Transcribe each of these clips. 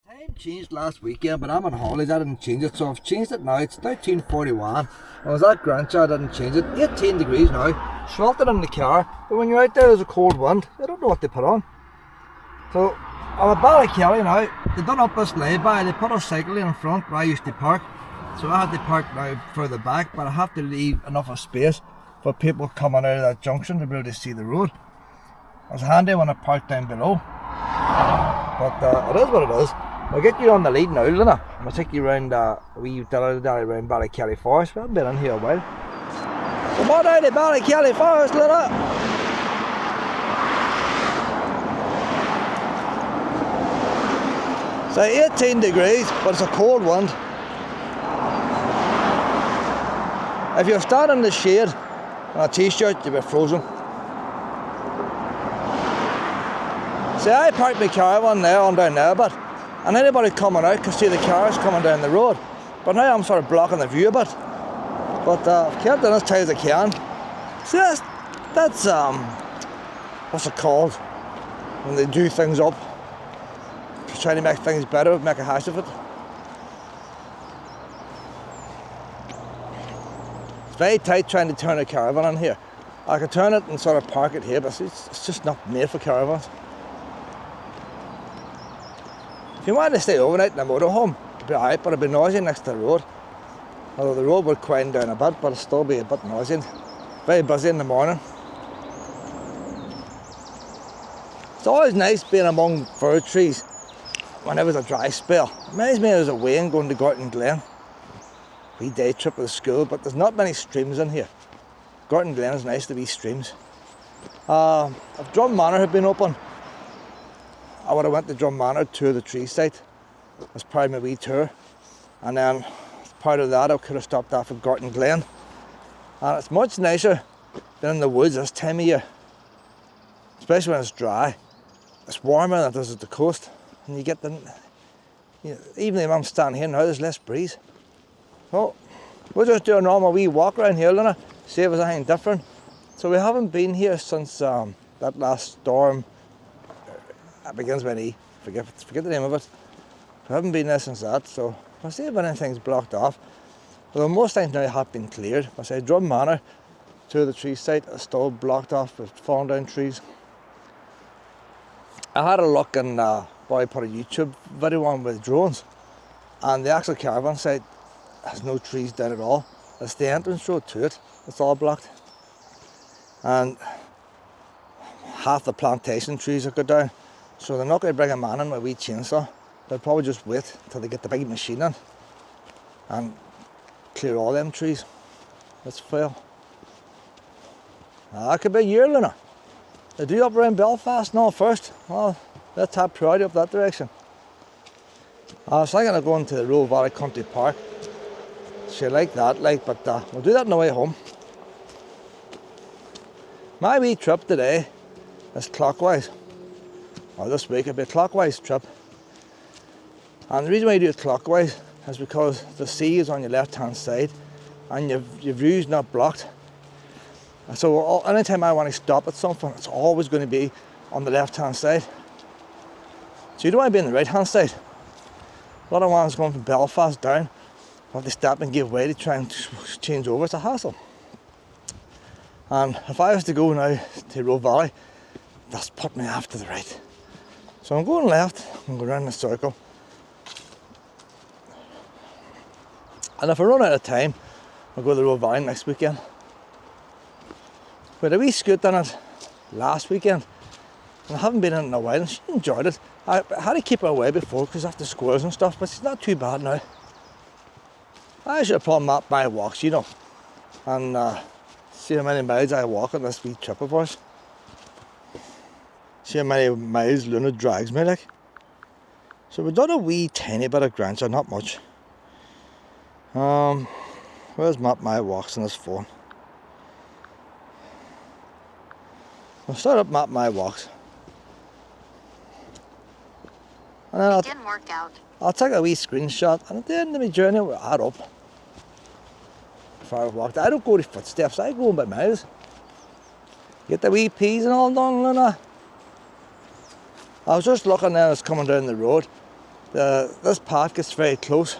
Time changed last weekend, but I'm on holidays. I didn't change it, so I've changed it now. It's 13:41. I was at Grancha, I didn't change it. 18 degrees now. Sweltering in the car, but when you're out there, there's a cold wind. I don't know what they put on. So I'm at Ballykelly now. They done up this lay-by. They put a cycle in front where I used to park. So I had to park now further back, but I have to leave enough of space for people coming out of that junction to be able to see the road. It was handy when I parked down below. But it is what it is. I'll get you on the lead now, Luna. I'll take you around a wee dally around Ballykelly Forest. We haven't been in here a while. Come on down to Ballykelly Forest, Luna. So 18 degrees, but it's a cold wind. If you're standing in the shade in a t-shirt, you'll be frozen. See, I parked my caravan there on down there, and anybody coming out can see the cars coming down the road. But now I'm sort of blocking the view a bit. But I've kept it as tight as I can. See, that's what's it called? When they do things up, trying to make things better, make a hash of it. It's very tight trying to turn a caravan in here. I could turn it and sort of park it here, but it's just not made for caravans. If you wanted to stay overnight in a motorhome, it'd be alright, but it'd be noisy next to the road. Although the road would quieten down a bit, but it'd still be a bit noisy. Very busy in the morning. It's always nice being among fir trees whenever there's a dry spell. It reminds me of Eowyn going to Gorton Glen. Wee day trip with the school, but there's not many streams in here. Gorton Glen is nice to be streams. If Drum Manor had been open, I would have went to Drum Manor, tour the tree site. That's part of my wee tour. And then as part of that I could have stopped off at Gorton Glen. And it's much nicer than in the woods this time of year. Especially when it's dry. It's warmer than it is at the coast. And you get the, even if I'm standing here now, there's less breeze. So we'll just do a normal wee walk around here, Luna, see if there's anything different. So we haven't been here since that last storm. It begins with an E, forget the name of it. We haven't been there since that, so we'll see if anything's blocked off. Although most things now have been cleared. I say Drum Manor to the tree site is still blocked off with fallen down trees. I had a look and I put a YouTube video on with drones, and the actual caravan site has no trees down at all. It's the entrance road to it, it's all blocked. And half the plantation trees have got down. So they're not going to bring a man in with a wee chainsaw. They'll probably just wait till they get the big machine in and clear all them trees. Let's fail. That could be a year, Luna. They do up around Belfast now first. Well, let's have priority up that direction. I was thinking of going to the Roe Valley Country Park. She like that, but we'll do that on the way home. My wee trip today is clockwise. Or this week it'll be a clockwise trip. And the reason why you do it clockwise is because the sea is on your left hand side and your view's not blocked. So anytime I want to stop at something, it's always going to be on the left hand side. So you don't want to be on the right hand side. A lot of ones going from Belfast down have to stop and give way to try and change over. It's a hassle. And if I was to go now to Roe Valley, that's put me off to the right. So I'm going left and going around the circle. And if I run out of time, I'll go to the Roe Valley next weekend. We had a wee scoot on it last weekend, and I haven't been in it in a while, and she enjoyed it. I had to keep her away before because after squirrels and stuff, but it's not too bad now. I should have probably mapped my walks, and see how many miles I walk on this wee trip of ours. See how many miles Luna drags me like. So we've done a wee tiny bit of Grancha, not much. Where's map my walks on this phone? I'll start up map my walks. And then Didn't work out. I'll take a wee screenshot, and at the end of my journey we'll add up. Before I've walked. I don't go to footsteps, I go by miles. Get the wee peas and all done, Luna. I was just looking there, it's coming down the road. this path gets very close,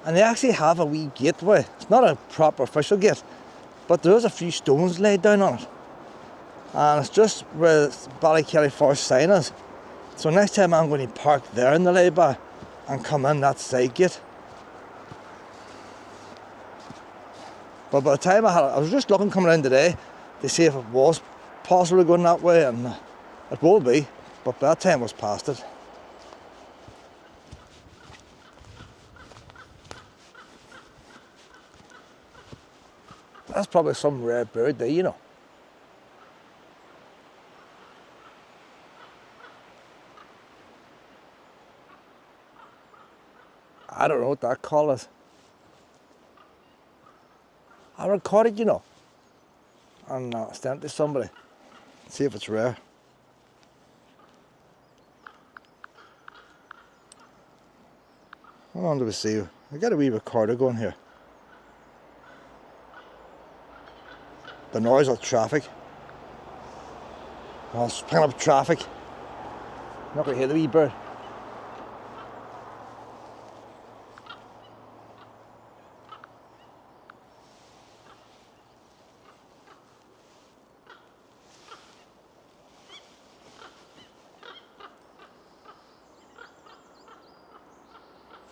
and they actually have a wee gateway. It's not a proper official gate, but there is a few stones laid down on it, and it's just where the Ballykelly Forest sign is. So next time I'm going to park there in the lay-by and come in that side gate. But by the time I was just looking coming in today to see if it was possible going that way, and it will be, but by that time I was past it. That's probably some rare bird there, you know. I don't know what that call is. I recorded, you know, and sent it to somebody. See if it's rare. How long do we see? I got a wee recorder going here. The noise of traffic. Oh, it's picking up traffic. I'm not going to hear the wee bird.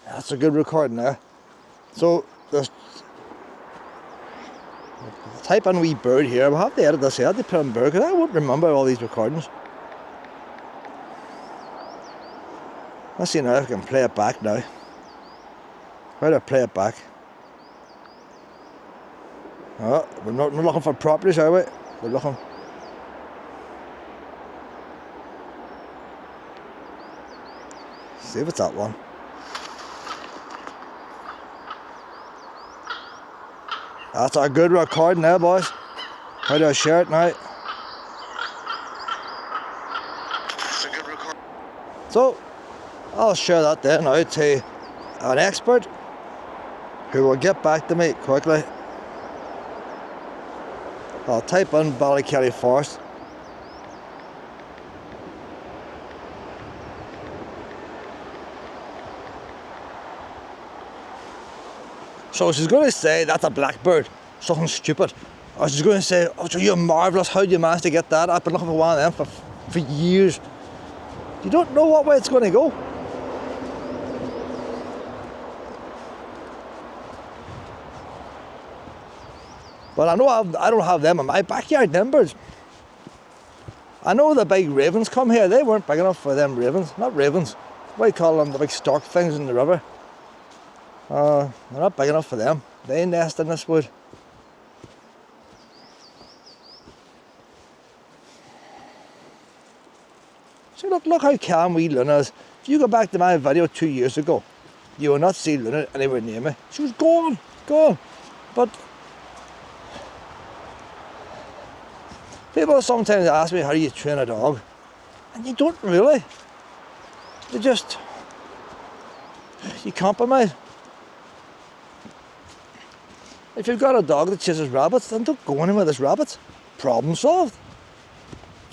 That's a good recording there. So there's type in wee bird here. We'll have to edit this here. I had to put in bird because I won't remember all these recordings. Let's see now if I can play it back now. How do I play it back? Oh, we're not looking for properties, are we? We're looking. See if it's that one. That's a good recording now, boys. How do I share it now? That's a good recording. So, I'll share that there now to an expert who will get back to me quickly. I'll type in Ballykelly Forest. So she's going to say that's a blackbird, something stupid. Or she's going to say, oh, you're marvellous, how did you manage to get that? I've been looking for one of them for years. You don't know what way it's going to go. But I know I don't have them in my backyard, them birds. I know the big ravens come here, they weren't big enough for them ravens. Not ravens, what do you call them, the big stork things in the river. They're not big enough for them. They nest in this wood. So look how calm wee Luna is. If you go back to my video 2 years ago, you will not see Luna anywhere near me. She was gone. But people sometimes ask me, how do you train a dog? And you don't really. You compromise. If you've got a dog that chases rabbits, then don't go anywhere where there's rabbits. Problem solved.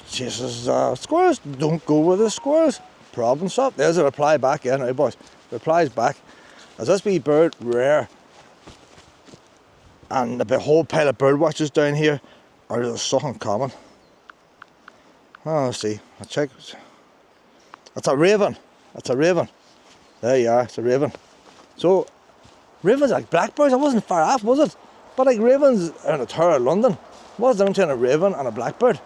Chases squirrels, don't go where there's squirrels. Problem solved. There's a reply back here now, boys. Replies back. Is this wee bird rare? And a whole pile of bird watchers down here, or is there something common? Oh, let's see. I'll check. It's a raven. It's a raven. There you are, it's a raven. So, ravens are like blackbirds. I wasn't far off, was it? But like ravens are in the Tower of London. What's down between a raven and a blackbird?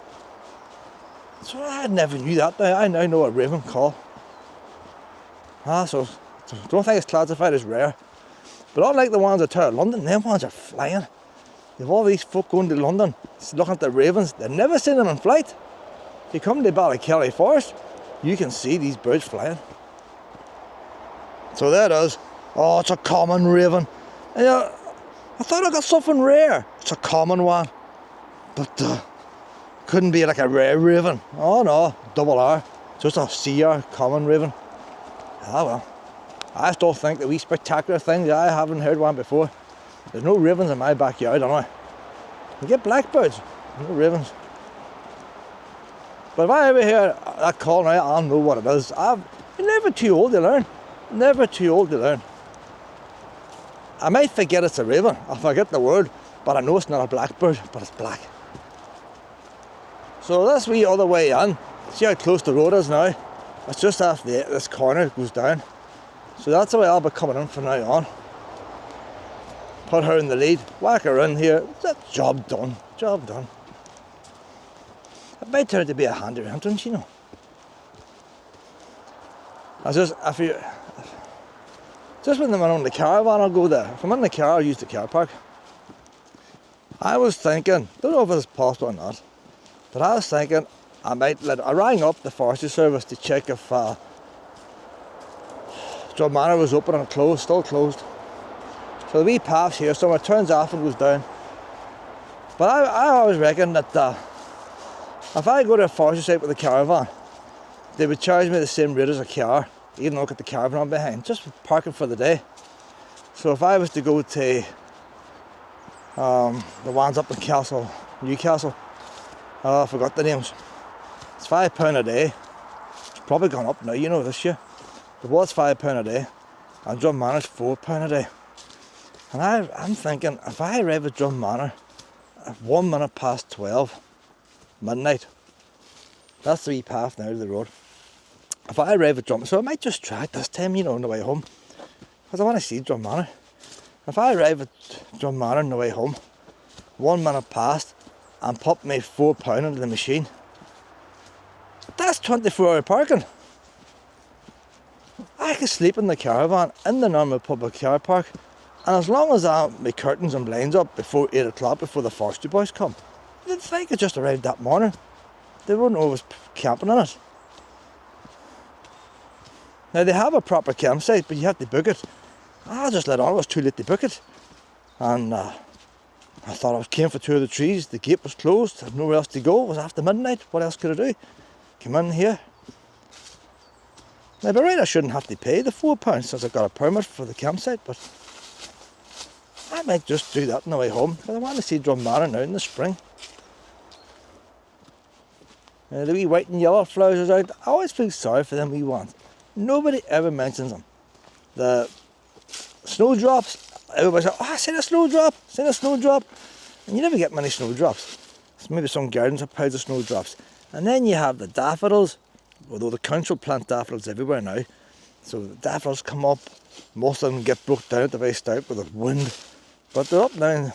So I never knew that. I now know a raven call. So don't think it's classified as rare. But unlike the ones at Tower of London, them ones are flying. You have all these folk going to London, looking at the ravens. They've never seen them in flight. If you come to Ballykelly Forest, you can see these birds flying. So there it is. Oh, it's a common raven. And, I thought I got something rare. It's a common one. But couldn't be like a rare raven. Oh no, double R. Just a CR, common raven. Ah well. I still think that wee spectacular things, I haven't heard one before. There's no ravens in my backyard, don't I? We get blackbirds, no ravens. But if I ever hear that call now, I'll know what it is. You're never too old to learn. Never too old to learn. I might forget it's a raven, I forget the word, but I know it's not a blackbird, but it's black. So this wee other way in, see how close the road is now? It's just after this corner it goes down. So that's the way I'll be coming in from now on. Put her in the lead, whack her in here, that's job done, job done. It might turn out to be a handy entrance, you know. Just when I'm on the caravan, I'll go there. If I'm in the car, I'll use the car park. I was thinking, don't know if it's possible or not, but I was thinking I rang up the forestry service to check if Drum Manor was open and closed, still closed. So the wee path's here somewhere, turns off and goes down. But I always reckon that if I go to a forestry site with a caravan, they would charge me the same rate as a car, even though I've got the caravan behind, just for parking for the day. So if I was to go to the ones up in Newcastle, I forgot the names. It's £5 a day. It's probably gone up now, you know, this year. It was £5 a day, and Drum Manor's £4 a day. And I'm thinking, if I arrive at Drum Manor at 1 minute past 12, midnight, that's the wee path now to the road. If I arrive at Drum, so I might just try it this time, you know, on the way home, because I want to see Drum Manor. If I arrive at Drum Manor on the way home, 1 minute past, and pop me £4 into the machine, that's 24-hour parking. I can sleep in the caravan in the normal public car park, and as long as I have my curtains and blinds up before 8 o'clock, before the forestry boys come, they'd think I just arrived that morning. They wouldn't always camping in it. Now they have a proper campsite, but you have to book it. I just let on, it was too late to book it. And I thought I was came for two of the trees, the gate was closed, I had nowhere else to go, it was after midnight, what else could I do? Come in here. Now by right I shouldn't have to pay the £4 since I've got a permit for the campsite, but I might just do that on the way home, because I want to see Drum Manor now in the spring. The wee white and yellow flowers are out. I always feel sorry for them wee ones. Nobody ever mentions them. The snowdrops, everybody says, oh, I seen a snowdrop, seen a snowdrop. And you never get many snowdrops. So maybe some gardens have piles of snowdrops. And then you have the daffodils, although the council plant daffodils everywhere now. So the daffodils come up, most of them get broke down at the very start with the wind. But they're up now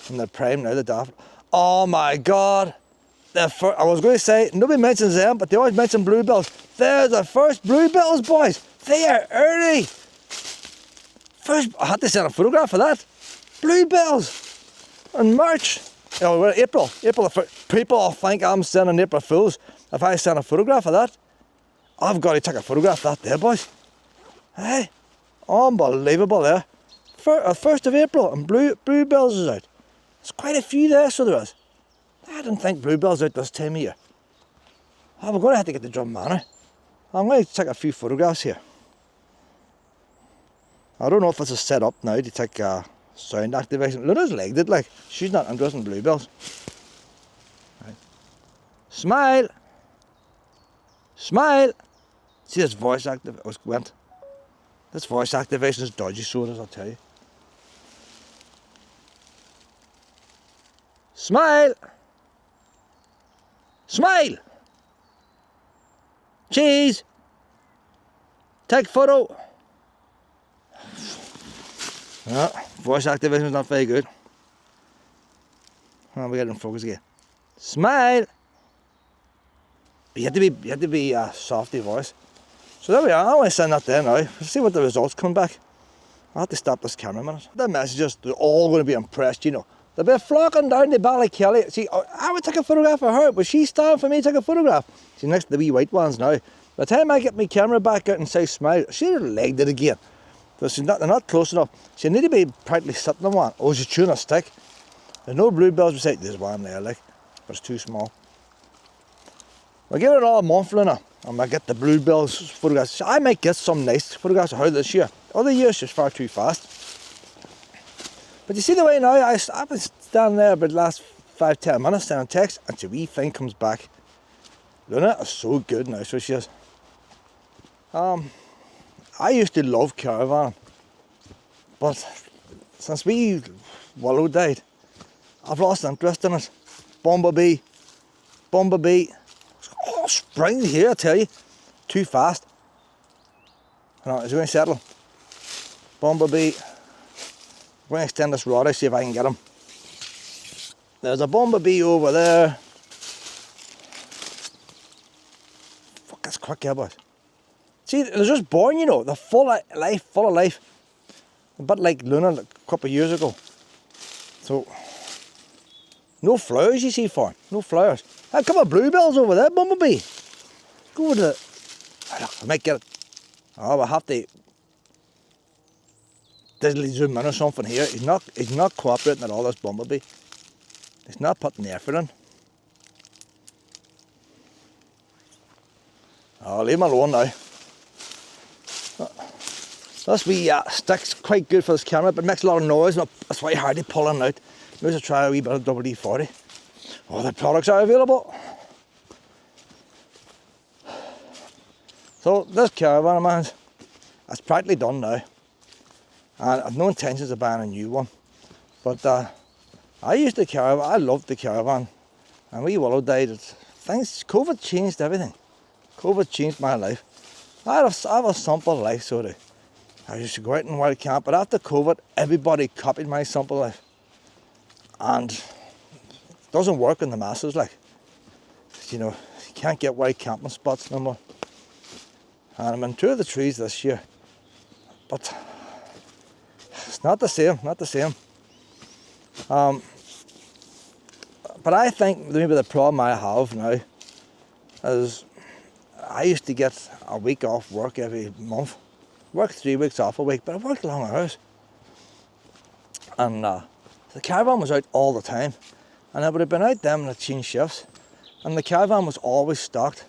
in their prime now, the daffodils. Oh my God. I was going to say, nobody mentions them, but they always mention bluebells. They're the first bluebells, boys. They are early. First, I had to send a photograph of that. Bluebells in March. Oh, we're April. April. People will think I'm sending April Fools if I send a photograph of that. I've got to take a photograph of that there, boys. Hey, unbelievable there. 1st of April and bluebells is out. There's quite a few there, so there is. I didn't think bluebells out this time of year. Oh, we're going to have to get to Drum Manor. I'm going to take a few photographs here. I don't know if this is set up now to take sound activation. Luna's legged it, like, she's not interested in bluebells. Right. Smile! Smile! See this voice activation? Oh, it went. This voice activation is dodgy, so it is, I'll tell you. Smile! Smile! Cheese! Take photo! No, voice activation is not very good. Oh, we get it in focus again. Smile! But you have to be softy voice. So there we are. I want to send that there now. Let's see what the results come back. I'll have to stop this camera a minute. The messages, they're all going to be impressed, you know. They'll be flocking down to Ballykelly. See, I would take a photograph of her, but she's standing for me to take a photograph. See, next to the wee white ones now. By the time I get my camera back out and say smile, she'd legged it again. So they're not close enough. She need to be practically sitting on one. Oh, she's chewing a stick. There's no bluebells beside. There's one there, like, but it's too small. We'll give it all a month, Luna, and we'll get the bluebells photographs. I might get some nice photographs of her this year. Other years, she's far too fast. But you see the way now, I've been standing there about the last 5-10 minutes sending text, and the wee thing comes back. Luna is so good now, so she is. I used to love caravan, but since we Willow died, I've lost interest in it. Bumblebee. Oh, Spring here, I tell you. Too fast. No, he's going to settle. Bumblebee. I'm going to extend this rod out, see if I can get him. There's a bumblebee over there. Fuck, that's quick here, boys. See, they're just born, you know. They're full of life. A bit like Luna a couple of years ago. So, no flowers you see for him. No flowers. A couple of bluebells over there, bumblebee. Go over to the... I might get it. Oh, we'll have to digitally zoom in or something here. He's not cooperating at all, this bumblebee. He's not putting the effort in. Oh, leave him alone now. This wee stick's quite good for this camera, but it makes a lot of noise. That's why hard to pull it out. Maybe I'll try a wee bit of WD-40. Oh, the products are available. So this caravan of mine, it's practically done now. And I've no intentions of buying a new one. But I used the caravan, I loved the caravan. And wee Willow died. COVID changed everything. COVID changed my life. I have a simple life, so do. I used to go out and wild camp, but after COVID, everybody copied my simple life. And it doesn't work in the masses, like. You know, you can't get wild camping spots no more. And I'm in 2 of the trees this year. But it's not the same. But I think maybe the problem I have now is I used to get a week off work every month. Work 3 weeks off a week, but I worked long hours. And the caravan was out all the time. And I would have been out them and I'd change shifts. And the caravan was always stocked.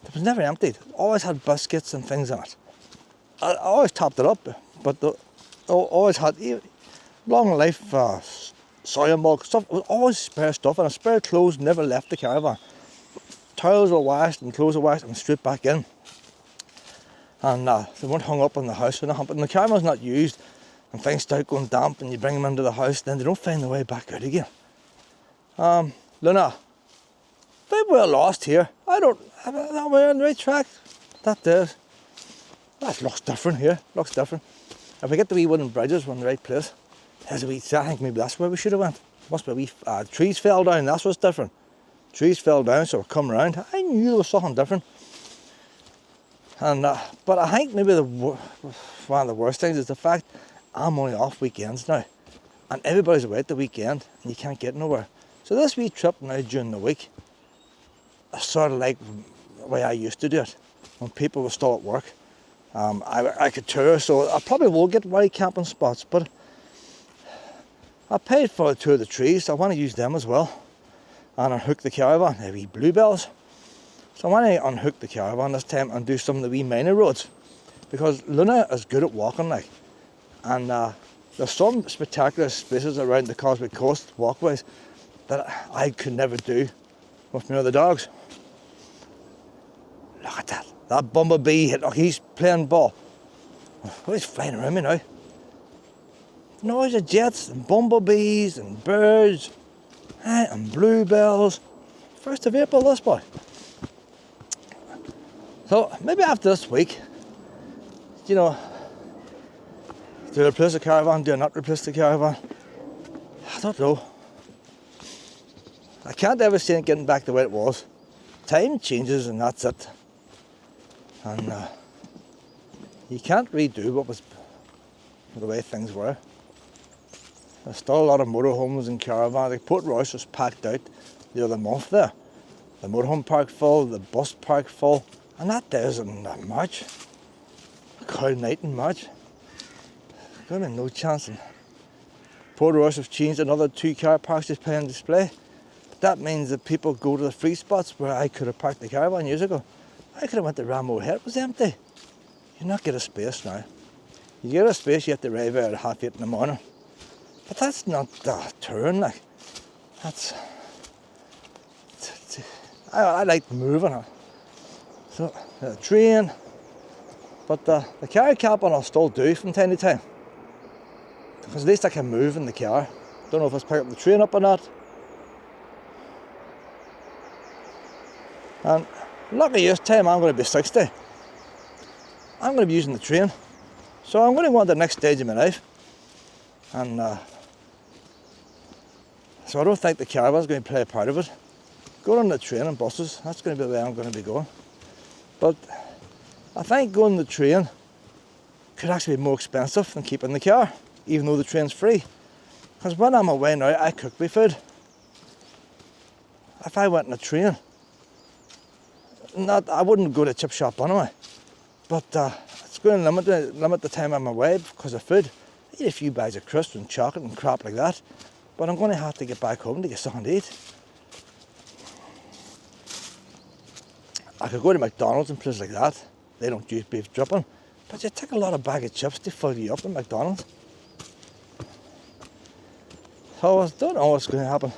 It was never emptied. Always had biscuits and things in it. I always topped it up, but always had long life soya milk stuff. It was always spare stuff, and spare clothes never left the caravan. Towels were washed and clothes were washed and straight back in. And they weren't hung up in the house. But the caravan's not used, and things start going damp, and you bring them into the house, then they don't find their way back out again. Luna, they were lost here. Am I on the right track? That there. That looks different here. Looks different. If we get the wee wooden bridges, we're in the right place. There's a wee. I think maybe that's where we should have went. Must be a wee. Trees fell down. That's what's different. Trees fell down, so we're coming around. I knew there was something different. And but I think maybe one of the worst things is the fact I'm only off weekends now, and everybody's away at the weekend, and you can't get nowhere. So this wee trip now during the week, is sort of like the way I used to do it when people were still at work. I could tour, so I probably will get wild camping spots, but I paid for a tour of the trees, so I want to use them as well. And unhook the caravan, the wee bluebells. So I want to unhook the caravan this time and do some of the wee minor roads, because Luna is good at walking, like. And there's some spectacular spaces around the Causeway Coast walkways that I could never do with my other dogs. Look at that. That bumblebee, look, he's playing ball. Oh, he's flying around me now. Noise of jets and bumblebees and birds and bluebells. 1st of April, this boy. So maybe after this week, you know, do I replace the caravan? Do I not replace the caravan? I don't know. I can't ever see it getting back the way it was. Time changes and that's it. And you can't redo what was the way things were. There's still a lot of motorhomes and caravans. Like Port Royce was packed out the other month there. The motorhome park full, the bus park full, and that there's in March. A cold night in March. There's going to be no chance. And Port Royce have changed another 2 car parks to play on display. But that means that people go to the free spots where I could have parked the caravan years ago. I could have went to Rambo Head, it was empty. You not get a space now. You get a space, you have to arrive out at 8:30 in the morning. But that's not touring, like. That's... I like moving. So, the train. But the car camping I'll still do from time to time, because at least I can move in the car. Don't know if I pick up the train up or not. And lucky this time I'm going to be 60. I'm going to be using the train. So I'm going to go on to the next stage of my life. And so I don't think the caravan's going to play a part of it. Going on the train and buses, that's going to be the way I'm going to be going. But I think going the train could actually be more expensive than keeping the car, even though the train's free. Because when I'm away now, I cook my food. If I went on a train, I wouldn't go to a chip shop anyway. But it's going to limit the time I'm away because of food. I eat a few bags of crisps and chocolate and crap like that. But I'm going to have to get back home to get something to eat. I could go to McDonald's and places like that. They don't use beef dripping. But you take a lot of bag of chips to fill you up in McDonald's. So I don't know what's going to happen.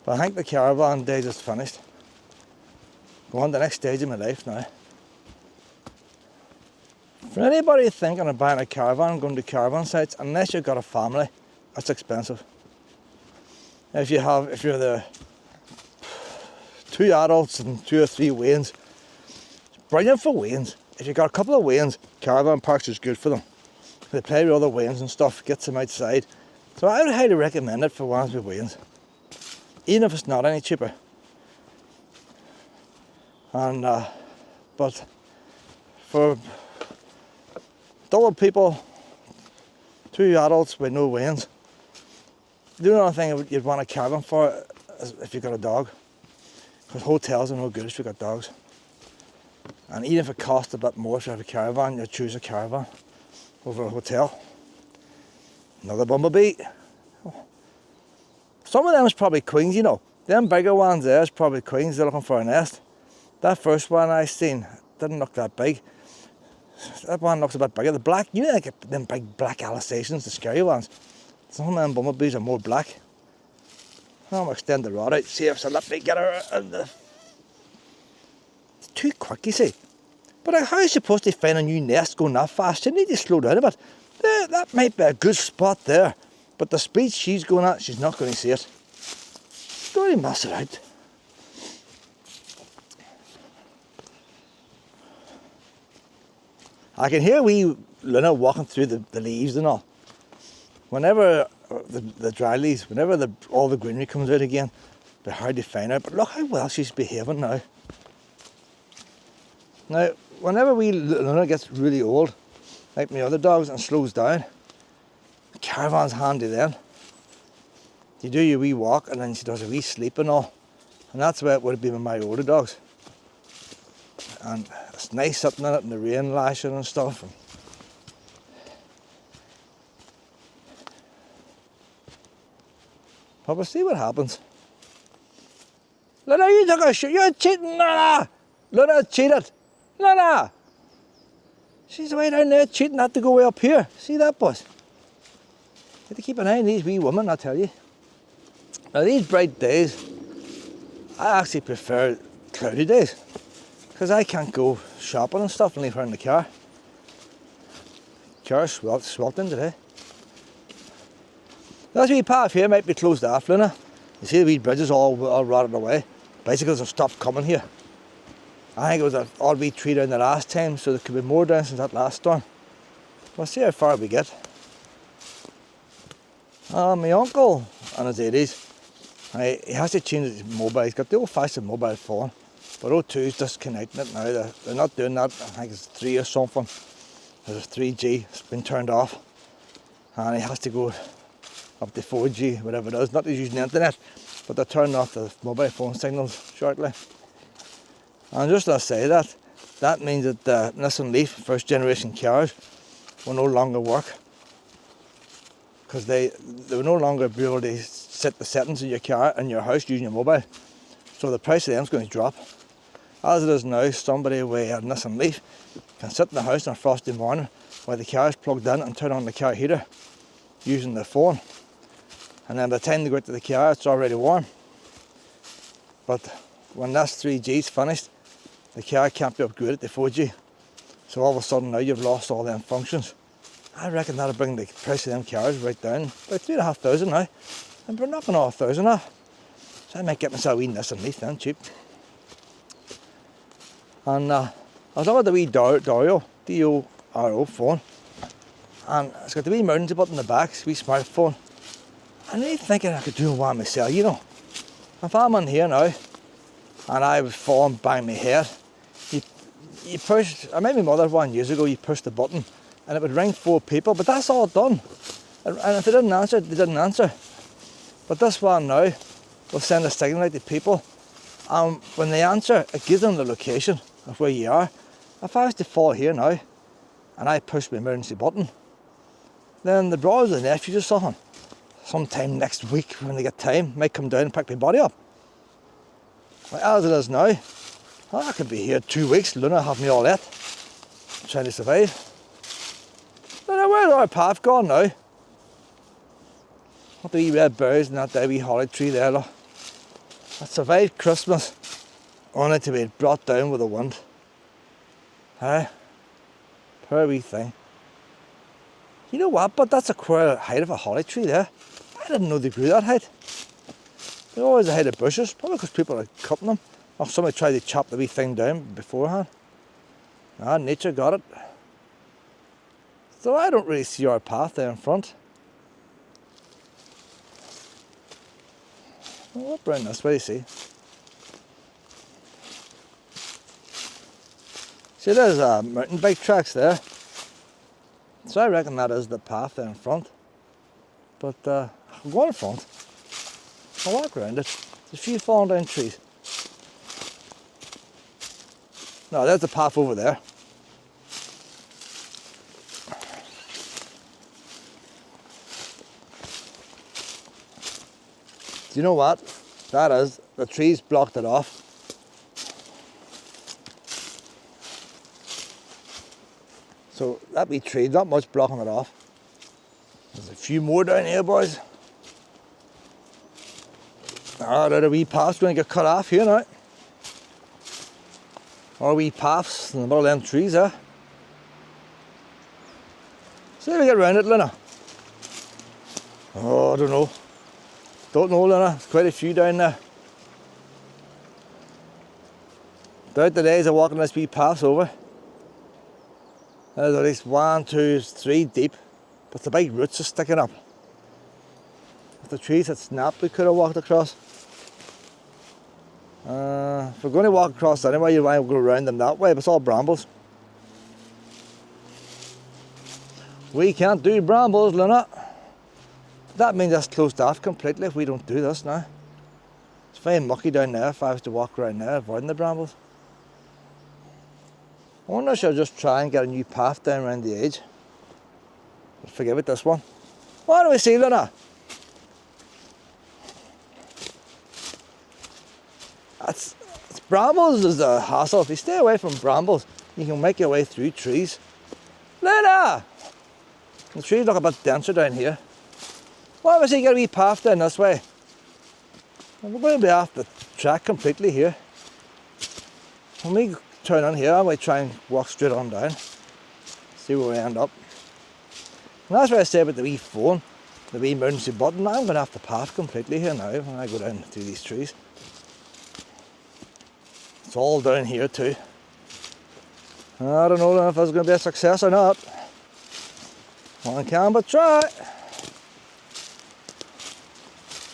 But I think the caravan days is finished. Go on to the next stage of my life now. For anybody thinking of buying a caravan, going to caravan sites, unless you've got a family, it's expensive. If you're the 2 adults and 2 or 3 weans, it's brilliant for weans. If you've got a couple of weans, caravan parks is good for them. They play with other weans and stuff, gets them outside. So I would highly recommend it for ones with weans, even if it's not any cheaper. And but for double people, 2 adults with no weans, the only thing you'd want a caravan for is if you've got a dog. Because hotels are no good if you've got dogs. And even if it costs a bit more if you have a caravan, you'd choose a caravan over a hotel. Another bumblebee. Some of them is probably queens, you know. Them bigger ones there is probably queens, they're looking for a nest. That first one I seen didn't look that big. That one looks a bit bigger. The black, you know, like them big black Alsatians, the scary ones. Some of them bumblebees are more black. I'm going to extend the rod out, see if she'll let me get her in the... It's too quick, you see. But how are you supposed to find a new nest going that fast? You need to slow down a bit. That might be a good spot there. But the speed she's going at, she's not going to see it. Don't really mess it out. I can hear wee Luna walking through the leaves and all. Whenever the dry leaves, whenever all the greenery comes out again, they're hard to find out. But look how well she's behaving now. Now, whenever wee Luna gets really old, like my other dogs, and slows down, the caravan's handy then. You do your wee walk and then she does a wee sleep and all. And that's the way it would have been with my older dogs. And it's nice sitting in it in the rain lashing and stuff. But we'll see what happens. Luna, you took a shot. You're cheating, Luna! Luna cheated. Luna! She's way down there cheating, had to go way up here. See that, boss? You have to keep an eye on these wee women, I tell you. Now, these bright days, I actually prefer cloudy days. Because I can't go shopping and stuff and leave her in the car. Car's sweltering today. This wee path here might be closed off, Luna. You see the wee bridges all rotted away. Bicycles have stopped coming here. I think it was an odd wee tree down the last time, so there could be more down since that last storm. We'll see how far we get. My uncle on his 80s, he has to change his mobile. He's got the old-fashioned mobile phone, but O2's disconnecting it now. They're not doing that. I think it's 3 or something. There's a 3G, it's been turned off, and he has to go up to 4G, whatever it is. Not he's using the internet, but they're turning off the mobile phone signals shortly. And just to say that means that the Nissan Leaf first generation cars will no longer work, because they will no longer be able to set the settings in your car in your house using your mobile. So the price of them is going to drop. As it is now, somebody with a Nissan Leaf can sit in the house on a frosty morning while the car is plugged in and turn on the car heater using the phone. And then by the time they go out to the car, it's already warm. But when this 3G's finished, the car can't be upgraded to 4G. So all of a sudden now you've lost all them functions. I reckon that'll bring the price of them cars right down. About 3,500 now. And we're knocking off 1,000 off. So I might get myself a wee Nissan Leaf then, cheap. And I was looking at the wee Dario, D-O-R-O phone. And it's got the wee emergency button in the back, it's a wee smartphone. I'm really thinking I could do one myself, you know. If I'm in here now, and I was falling, bang my head, you push, I made my mother one years ago, you push the button, and it would ring 4 people, but that's all done. And if they didn't answer, they didn't answer. But this one now will send a signal out to people, and when they answer, it gives them the location of where you are. If I was to fall here now, and I push my emergency button, then the brothers and nephews or something, sometime next week when they get time, might come down and pick my body up. Like as it is now, I could be here 2 weeks, Luna have me all that, trying to survive. Luna, where's our path gone now? What the wee red berries and that wee holly tree there, look. I survived Christmas, only to be brought down with the wind. Hey, poor wee thing. You know what, but that's a quite height of a holly tree there. I didn't know they grew that height. They're always the height of bushes, probably because people are cutting them. Or somebody tried to chop the wee thing down beforehand. Ah, nature got it. So I don't really see our path there in front. Well, up round this way, you see. See, there's mountain bike tracks there. So I reckon that is the path there in front. But I'm going in front. I'll walk around it. There's a few fallen down trees. No, there's the path over there. Do you know what? That is, the trees blocked it off. So that wee tree, not much blocking it off. There's a few more down here, boys. Ah, there's a wee path's going to get cut off here now. Or wee paths in the middle of them trees there. See if we get around it, Luna. Oh, I don't know. Don't know, Luna. There's quite a few down there. Doubt the days of walking this wee paths over. There's at least 1, 2, 3 deep, but the big roots are sticking up. If the trees had snapped, we could have walked across. If we're going to walk across anyway, you might go around them that way, but it's all brambles. We can't do brambles, Luna. That means that's closed off completely if we don't do this now. It's very mucky down there if I was to walk around there avoiding the brambles. I wonder if I should just try and get a new path down around the edge. But forget about this one. What do we see, Luna? It's brambles is a hassle. If you stay away from brambles, you can make your way through trees. Luna! The trees look a bit denser down here. Why was he get a wee path down this way? We're going to be off the track completely here. When we turn on here, I might try and walk straight on down. See where we end up. And that's what I say about the wee phone, the wee emergency button. I'm going to have to path completely here now when I go down through these trees. It's all down here too. I don't know if it's going to be a success or not. One can but try.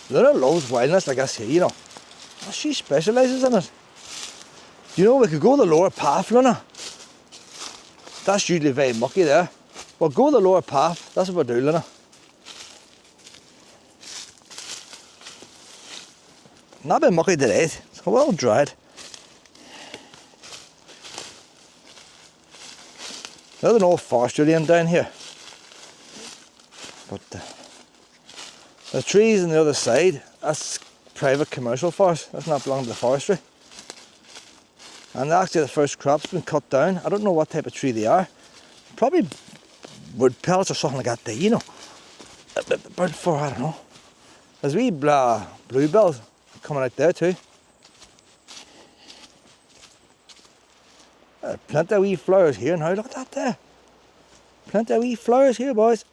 Luna loves wildness, like I say, you know. She specialises in it. You know, we could go the lower path, Luna. That's usually very mucky there. We'll go the lower path, that's what we'll do, Luna. Not been mucky today, it's well dried. There's an old forestry lane down here. But the trees on the other side, that's private commercial forest, that's not belonging to the forestry. And actually the first crop's been cut down. I don't know what type of tree they are. Probably wood pellets or something like that, you know. Bird for, I don't know. There's wee bluebells coming out there too. Plenty of wee flowers here now, look at that there. Plenty of wee flowers here, boys.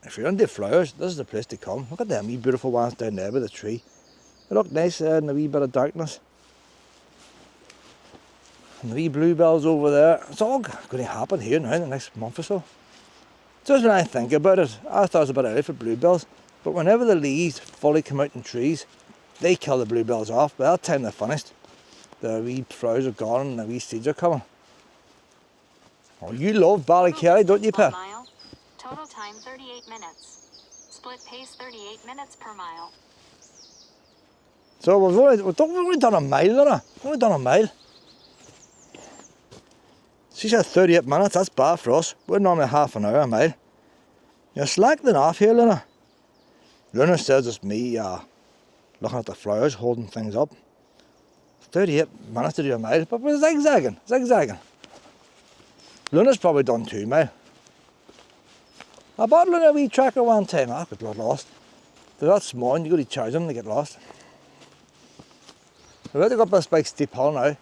If you're into flowers, this is the place to come. Look at them wee beautiful ones down there by the tree. They look nice there in a wee bit of darkness. And the wee bluebells over there. It's all going to happen here now in the next month or so. Just when I think about it, I thought it was a bit early for bluebells, but whenever the leaves fully come out in trees, they kill the bluebells off. By that time they're finished, the wee flowers are gone and the wee seeds are coming. Oh, you love Ballykelly, don't you, Pet? Total time 38 minutes. Split pace 38 minutes per mile. So we've only done a mile, Luna. We've only done a mile. She said 38 minutes, that's bad for us. We're normally half an hour a mile. You're slacking off here, Luna. Luna says it's me looking at the flowers, holding things up. 38 minutes to do a mile, but we're zigzagging. Luna's probably done 2 miles. I bought Luna a wee tracker one time. I got lost. They're that small and you got to charge them, they get lost. We're about to go up this big steep hill now.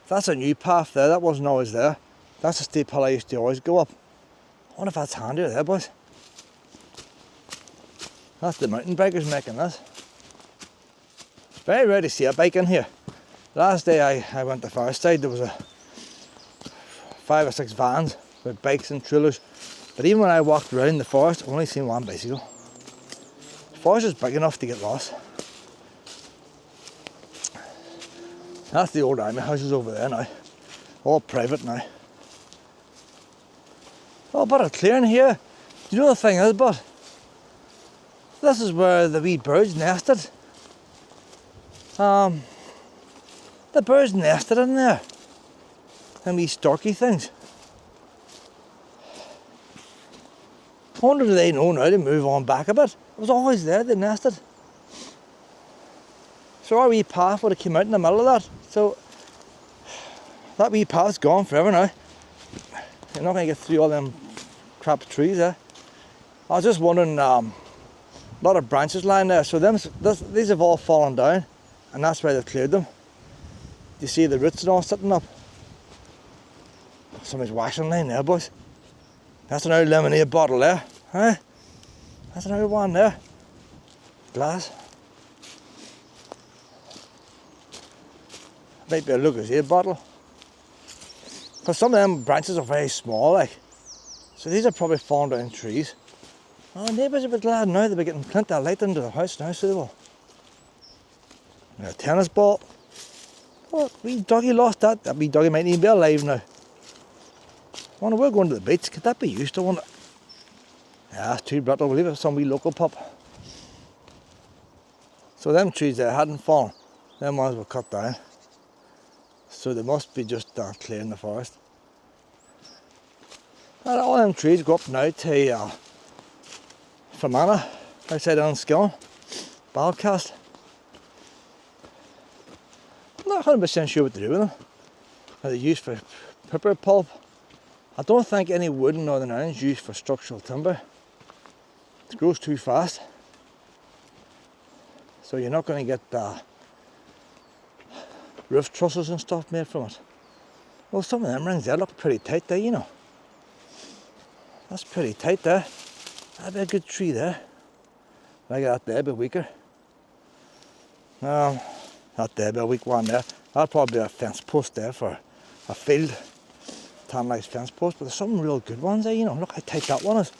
That's a new path there, that wasn't always there. That's a steep hill I used to always go up. I wonder if that's handier there, boys. That's the mountain bikers making this. It's very rare to see a bike in here. Last day I went to Fireside, there was 5 or 6 vans with bikes and trailers. But even when I walked around the forest, I only seen 1 bicycle. The forest is big enough to get lost. That's the old army houses over there now. All private now. Oh, but it's clearing here. Do you know the thing is, but this is where the wee birds nested. The birds nested in there. And wee storky things. I wonder do they know now to move on back a bit. It was always there, they nested. So our wee path would have come out in the middle of that. So that wee path's gone forever now. You're not going to get through all them crap trees there. I was just wondering, a lot of branches lying there. So these have all fallen down and that's why they've cleared them. Do you see the roots and all sitting up? Somebody's washing line there, boys. That's an old lemonade bottle there, huh? That's an old one there. Glass. Might be a Lucozade bottle. Because some of them branches are very small, like. So these are probably fallen down trees. Oh, neighbours are a bit glad now they'll be getting plenty of light into the house now, so they will. And a tennis ball. Oh, wee doggy lost that. That wee doggy might even be alive now. I wonder, we're going to the beach. Could that be used? I wonder. Yeah, it's too brittle. We'll leave it for some wee local pup. So them trees there hadn't fallen. Them ones were cut down. So they must be just clearing the forest. And all them trees go up now to Fermanagh, outside Enniskillen, Balcast. I'm not 100% sure what to do with them. Are they used for paper pulp? I don't think any wood in Northern Ireland is used for structural timber. It grows too fast. So you're not going to get roof trusses and stuff made from it. Well, some of them rings there look pretty tight there, you know. That's pretty tight there. That'd be a good tree there. Like that there, a bit weaker. That there, be a weak one there. That'll probably be a fence post there for a field. Tan nice fence post, but there's some real good ones there, you know. Look how tight that one is.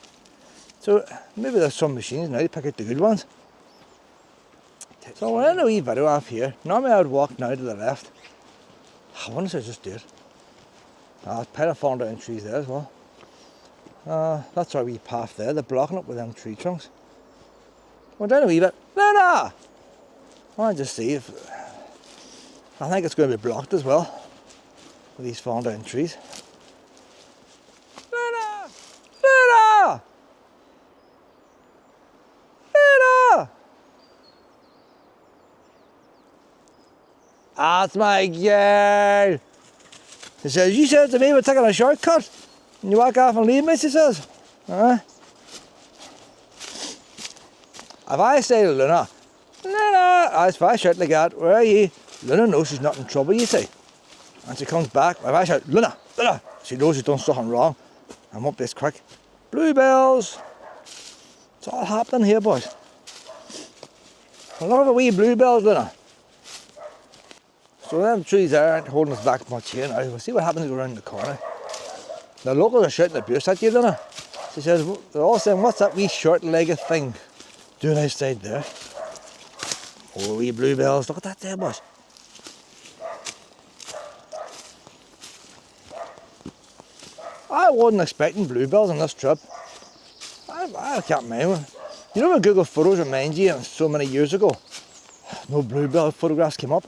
So maybe there's some machines now to pick out the good ones. So we're in a wee video off here. Normally I would walk now to the left. I wonder if I just do it. There's a pile of fallen down trees there as well. That's our wee path there. They're blocking it with them tree trunks. We're down a wee bit. Luna! I want to just see if... I think it's going to be blocked as well with these fallen down trees. Luna! Luna! Luna! That's my girl! She says, you said to me we're taking a shortcut. And you walk off and leave me, she says. If I say to Luna, Luna, if I shout like that, where are you? Luna knows she's not in trouble, you see. And she comes back, and I shout, Luna, Luna. She knows she's done something wrong. I'm up this quick. Bluebells. It's all happening here, boys. A lot of the wee bluebells, Luna. So them trees there aren't holding us back much here now. We'll see what happens around the corner. The locals are shouting abuse at you, Luna. She says, they're all saying, what's that wee short-legged thing doing outside there? Oh, wee bluebells. Look at that there, boys. I wasn't expecting bluebells on this trip. I can't mind. You know when Google Photos reminds you so many years ago, no bluebell photographs came up.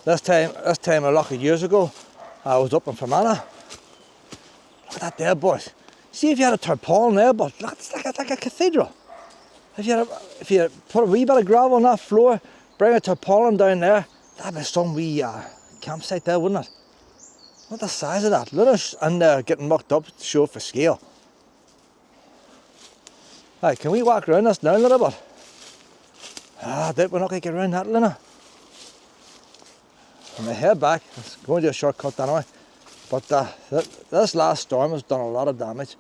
This time a lot of years ago, I was up in Fermanagh. Look at that there, boys. See if you had a tarpaulin there, but look, it's like a cathedral. If you put a wee bit of gravel on that floor, bring a tarpaulin down there, that'd be some wee campsite there, wouldn't it? What the size of that? Luna's in there getting mucked up to show for scale. Right, can we walk around this now a little bit? I doubt we're not going to get around that, Luna. I'm going to head back. It's going to do a shortcut anyway. But this last storm has done a lot of damage.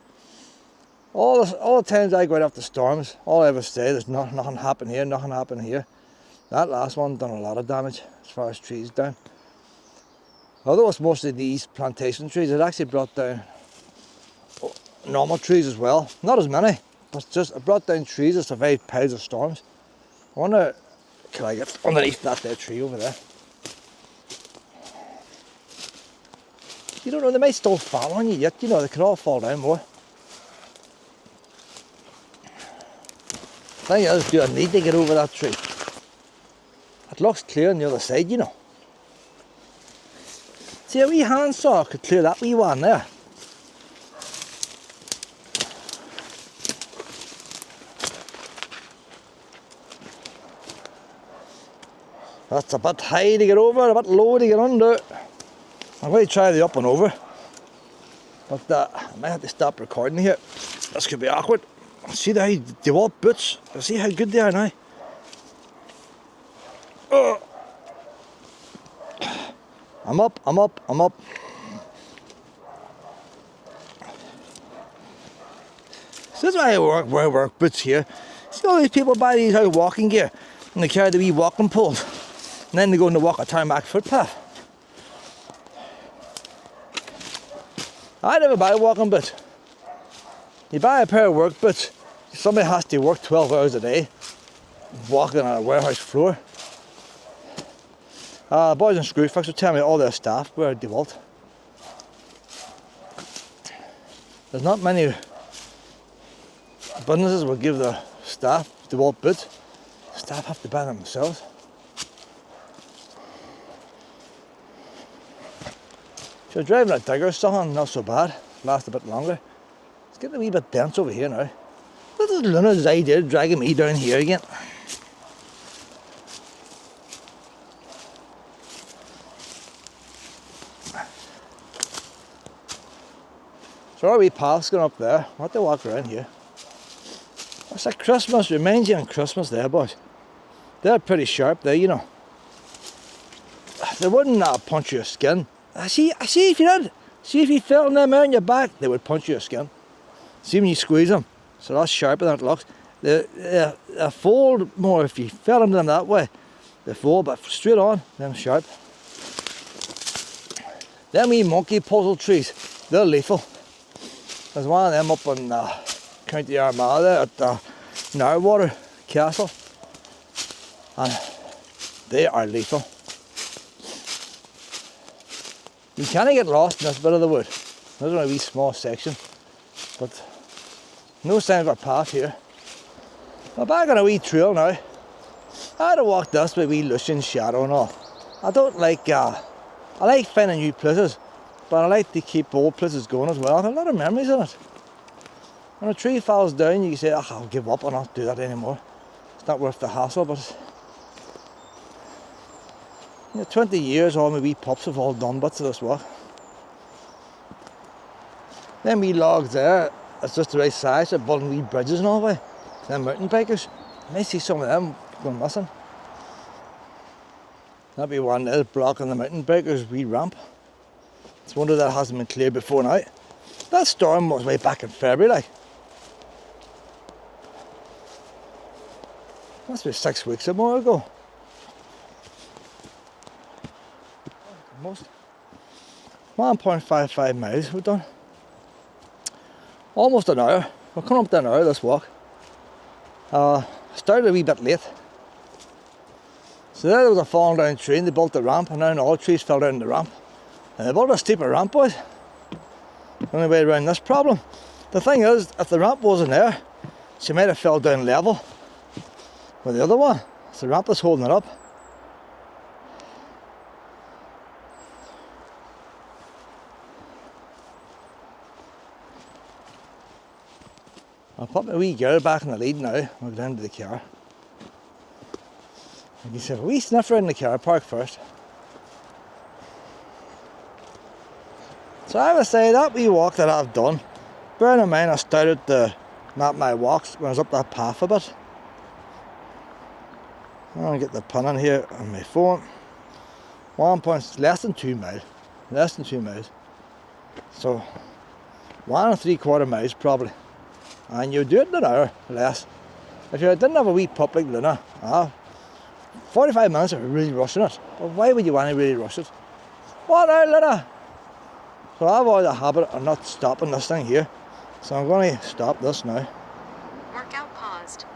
All the times I go out after storms, all I ever say, there's nothing happened here, nothing happened here. That last one done a lot of damage as far as trees down. Although it's mostly these plantation trees, it actually brought down normal trees as well. Not as many, but just it brought down trees that survived piles of storms. I wonder, can I get underneath that there tree over there? You don't know, they might still fall on you yet, you know, they could all fall down more. Thing is, do I need to get over that tree? It looks clear on the other side, you know. See, a wee handsaw could clear that wee one there. That's a bit high to get over, a bit low to get under. I'm going to try the up and over. But I might have to stop recording here. This could be awkward. See the DeWalt boots? See how good they are now? Oh. I'm up. So this is why I wear work boots here. See all these people buy these out walking gear and they carry the wee walking poles. And then they go and walk a tarmac footpath. I never buy a walking boot. You buy a pair of work boots, somebody has to work 12 hours a day, walking on a warehouse floor. Boys and Screwfix will tell me all their staff wear DeWalt. There's not many businesses will give their staff DeWalt boots. Staff have to buy them themselves. If you're driving a digger or something, not so bad. Lasts a bit longer. It's getting a wee bit dense over here now. This is Luna's idea, dragging me down here again. So our wee path's going up there. We'll have to walk around here. It's like Christmas, reminds you of Christmas there, boys. They're pretty sharp there, you know. They wouldn't punch your skin. I see if you did. See if you felt them out on your back, they would punch your skin. See when you squeeze them. So that's sharper than it looks. They fold more if you felt them that way. They fold, but straight on, them sharp. Them wee monkey puzzle trees, they're lethal. There's one of them up in County Armagh there at Narwater Castle. And they are lethal. You can't get lost in this bit of the wood. There's only a wee small section. But no sign of a path here. We're back on a wee trail now. I had to walk this with wee Lucian's shadow and all. I don't like, I like finding new places, but I like to keep old places going as well. There's a lot of memories in it. When a tree falls down, you can say, I'll give up, I'll not do that anymore. It's not worth the hassle, but you know, 20 years, all my wee pups have all done bits of this work. Them wee logs there, it's just the right size, they're building wee bridges and all the way. Them mountain bikers, you may see some of them going missing. That'd be one that is blocking the mountain bikers' wee ramp. It's a wonder that hasn't been cleared before now. That storm was way back in February, like. Must be 6 weeks or more ago. Most 1.55 miles we've done. Almost an hour. We're coming up to an hour this walk. Started a wee bit late. So there was a falling down tree and they built the ramp, and now all trees fell down the ramp. And they built a steeper ramp, boys. Only way around this problem. The thing is, if the ramp wasn't there, she might have fell down level with the other one. So the ramp is holding it up. I'll put my wee girl back in the lead now. We'll go down to the car. Like you said, we sniff around the car park first. So I would say that wee walk that I've done, bearing in mind I started to map my walks when I was up that path a bit. I'll get the pin in here on my phone. Less than 2 miles. Less than 2 miles. So 1 3/4 miles probably. And you do it in an hour less. If you didn't have a wee pup like Luna, 45 minutes of really rushing it. But why would you want to really rush it? What now, Luna? So I've always a habit of not stopping this thing here. So I'm going to stop this now. Workout paused.